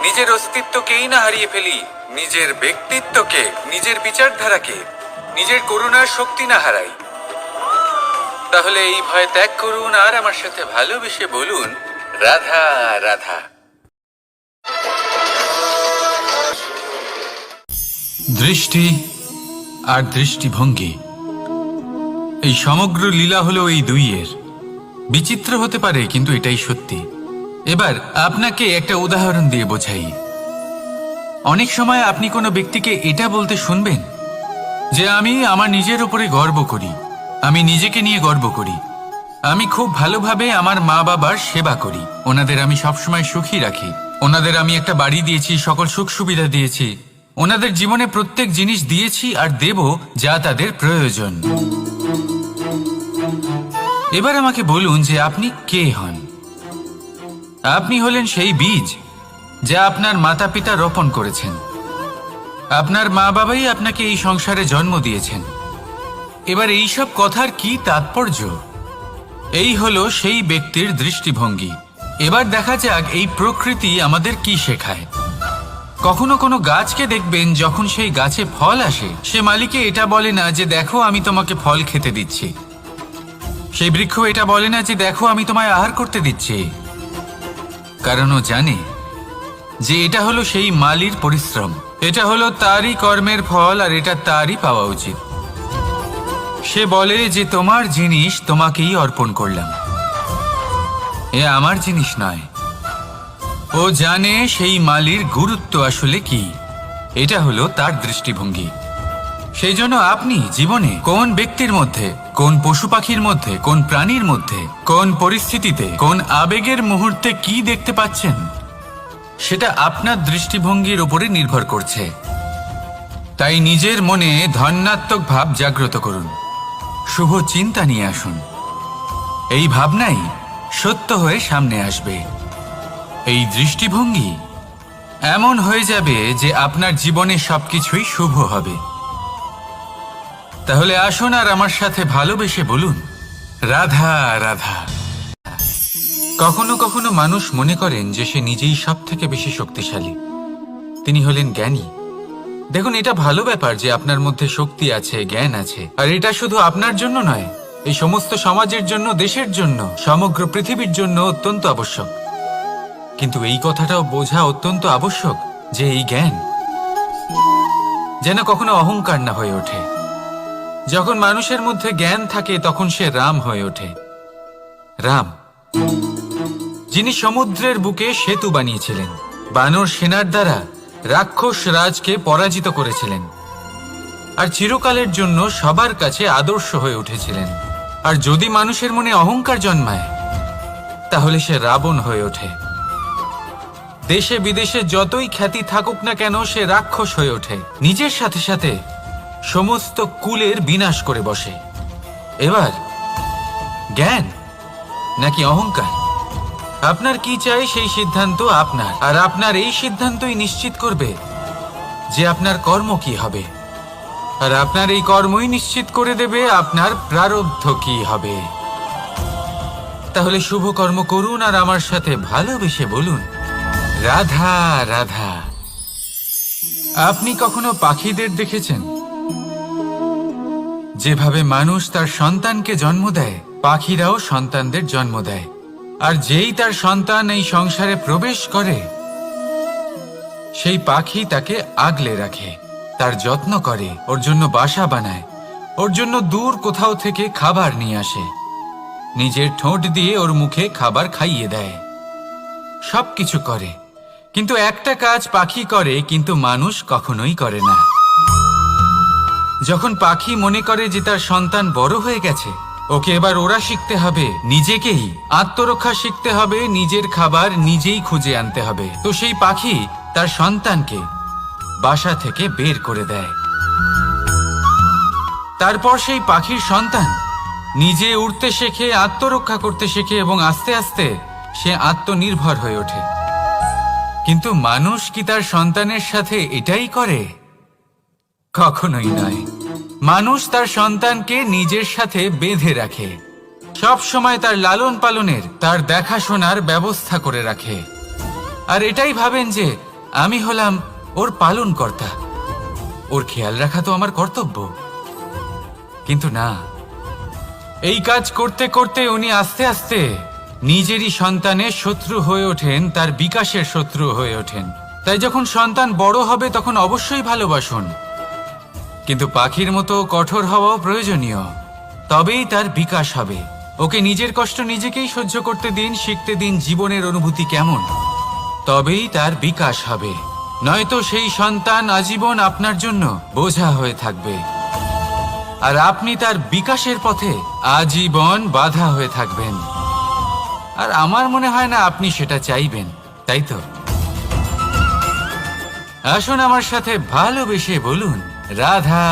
নিজের অস্তিত্বকেই না হারিয়ে ফেলি, নিজের ব্যক্তিত্বকে, নিজের বিচারধারাকে, নিজের করুণার শক্তি না হারাই। তাহলে এই ভয় ত্যাগ করুন আর আমার সাথে ভালোবেসে বলুন, রাধা রাধা। দৃষ্টি আর দৃষ্টিভঙ্গি, এই সমগ্র লীলা হলো এই দুইয়ের। বিচিত্র হতে পারে কিন্তু এটাই সত্যি। এবার আপনাকে একটা উদাহরণ দিয়ে বোঝাই। অনেক সময় আপনি কোনো ব্যক্তিকে এটা বলতে শুনবেন যে আমি আমার নিজের উপরে গর্ব করি, আমি নিজেকে নিয়ে গর্ব করি, আমি খুব ভালোভাবে আমার মা বাবার সেবা করি, ওনাদের আমি সবসময় সুখী রাখি, ওনাদের আমি একটা বাড়ি দিয়েছি, সকল সুখ সুবিধা দিয়েছি, ওনাদের জীবনে প্রত্যেক জিনিস দিয়েছি আর দেব যা তাদের প্রয়োজন। এবার আমাকে বলুন যে আপনি কে হন? আপনি হলেন সেই বীজ যা আপনার মাতা পিতা রোপণ করেছেন। আপনার মা বাবাই আপনাকে এই সংসারে জন্ম দিয়েছেন। এবার এইসব কথার কি তাৎপর্য? এই হলো সেই ব্যক্তির দৃষ্টিভঙ্গি। এবার দেখা যাক এই প্রকৃতি আমাদের কি শেখায়। কখনো কোনো গাছকে দেখবেন, যখন সেই গাছে ফল আসে সে মালিকে এটা বলে না যে দেখো আমি তোমাকে ফল খেতে দিচ্ছি। সেই বৃক্ষ এটা বলে না যে দেখো আমি তোমায় আহার করতে দিচ্ছি, কারণ ও জানে যে এটা হলো সেই মালির পরিশ্রম, এটা হলো তারই কর্মের ফল, আর এটা তারই পাওয়া উচিত। সে বলে যে তোমার জিনিস তোমাকেই অর্পণ করলাম, এ আমার জিনিস নয়। ও জানে সেই মালির গুরুত্ব আসলে কি, এটা হলো তার দৃষ্টিভঙ্গি। সেই জন্য আপনি জীবনে কোন ব্যক্তির মধ্যে, কোন পশু পাখির মধ্যে, কোন প্রাণীর মধ্যে, কোন পরিস্থিতিতে, কোন আবেগের মুহূর্তে কি দেখতে পাচ্ছেন, সেটা আপনার দৃষ্টিভঙ্গির উপরে নির্ভর করছে। তাই নিজের মনে ধনাত্মক ভাব জাগ্রত করুন, শুভ চিন্তা নিয়ে আসুন। এই ভাবনাই সত্য হয়ে সামনে আসবে। এই দৃষ্টিভঙ্গি এমন হয়ে যাবে যে আপনার জীবনে সবকিছুই শুভ হবে। তাহলে আসুন আর আমার সাথে ভালোবেসে বলুন, রাধা রাধা। কখনো কখনো মানুষ মনে করেন যে সে নিজেই সব থেকে বেশি শক্তিশালী। তিনি হলেন জ্ঞানী। দেখুন, এটা ভালো ব্যাপার যে আপনার মধ্যে শক্তি আছে, জ্ঞান আছে, আর এটা শুধু আপনার জন্য নয়, এই সমস্ত সমাজের জন্য, দেশের জন্য, সমগ্র পৃথিবীর জন্য অত্যন্ত আবশ্যক। কিন্তু এই কথাটাও বোঝা অত্যন্ত আবশ্যক যে এই জ্ঞান যেন কখনো অহংকার না হয়ে ওঠে। যখন মানুষের মধ্যে জ্ঞান থাকে তখন সে রাম হয়ে ওঠে। রাম, যিনি সমুদ্রের বুকে সেতু বানিয়েছিলেন, বানর সেনার দ্বারা রাক্ষস রাজকে পরাজিত করেছিলেন, আর চিরকালের জন্য সবার কাছে আদর্শ হয়ে উঠেছিলেন। আর যদি মানুষের মনে অহংকার জন্মায় তাহলে সে রাবণ হয়ে ওঠে। দেশে বিদেশে যতই খ্যাতি থাকুক না কেন সে রাক্ষস হয়ে ওঠে, নিজের সাথে সাথে সমস্ত কুলের বিনাশ করে বসে। এবার জ্ঞান নাকি অহংকার, আপনার কি চাই সেই সিদ্ধান্ত আপনার, আর আপনার এই সিদ্ধান্তই নিশ্চিত করবে যে আপনার কর্ম কি হবে, আর আপনার এই কর্মই নিশ্চিত করে দেবে আপনার প্রারব্ধ কি হবে। তাহলে শুভ কর্ম করুন আর আমার সাথে ভালোবেসে বলুন, রাধা রাধা। আপনি কখনো পাখিদের দেখেছেন? যেভাবে মানুষ তার সন্তানকে জন্ম দেয়, পাখিরাও সন্তানদের জন্ম দেয়। আর যেই তার সন্তান এই সংসারে প্রবেশ করে, সেই পাখি তাকে আগলে রাখে, তার যত্ন করে, ওর জন্য বাসা বানায়, ওর জন্য দূর কোথাও থেকে খাবার নিয়ে আসে, নিজের ঠোঁট দিয়ে ওর মুখে খাবার খাইয়ে দেয়, সবকিছু করে। কিন্তু একটা কাজ পাখি করে কিন্তু মানুষ কখনোই করে না। যখন পাখি মনে করে যে তার সন্তান বড় হয়ে গেছে, ওকে এবার ওরা শিখতে হবে, নিজেকেই আত্মরক্ষা শিখতে হবে, নিজের খাবার নিজেই খুঁজে আনতে হবে, তো সেই পাখি তার সন্তানকে বাসা থেকে বের করে দেয়। তারপর সেই পাখির সন্তান নিজে উড়তে শেখে, আত্মরক্ষা করতে শেখে, এবং আস্তে আস্তে সে আত্মনির্ভর হয়ে ওঠে। কিন্তু মানুষ কি তার সন্তানের সাথে এটাই করে? কখনোই নয়। মানুষ তার সন্তানকে নিজের সাথে বেঁধে রাখে, সব সময় তার লালন পালনের, তার দেখাশোনার ব্যবস্থা করে রাখে, আর এটাই ভাবেন যে আমি হলাম ওর পালনকর্তা, ওর খেয়াল রাখা তো আমার কর্তব্য। কিন্তু না, এই কাজ করতে করতে উনি আস্তে আস্তে নিজেরই সন্তানের শত্রু হয়ে ওঠেন, তার বিকাশের শত্রু হয়ে ওঠেন। তাই যখন সন্তান বড় হবে তখন অবশ্যই ভালোবাসুন, কিন্তু পাখির মতো কঠোর হওয়াও প্রয়োজনীয়, তবেই তার বিকাশ হবে। ওকে নিজের কষ্ট নিজেকেই সহ্য করতে দিন, শিখতে দিন জীবনের অনুভূতি কেমন, তবেই তার বিকাশ হবে। নয়তো সেই সন্তান আজীবন আপনার জন্য বোঝা হয়ে থাকবে, আর আপনি তার বিকাশের পথে আজীবন বাধা হয়ে থাকবেন। আর আমার মনে হয় না আপনি সেটা চাইবেন, তাই তো? আসুন আমার সাথে ভালোবেসে বলুন, রাধা।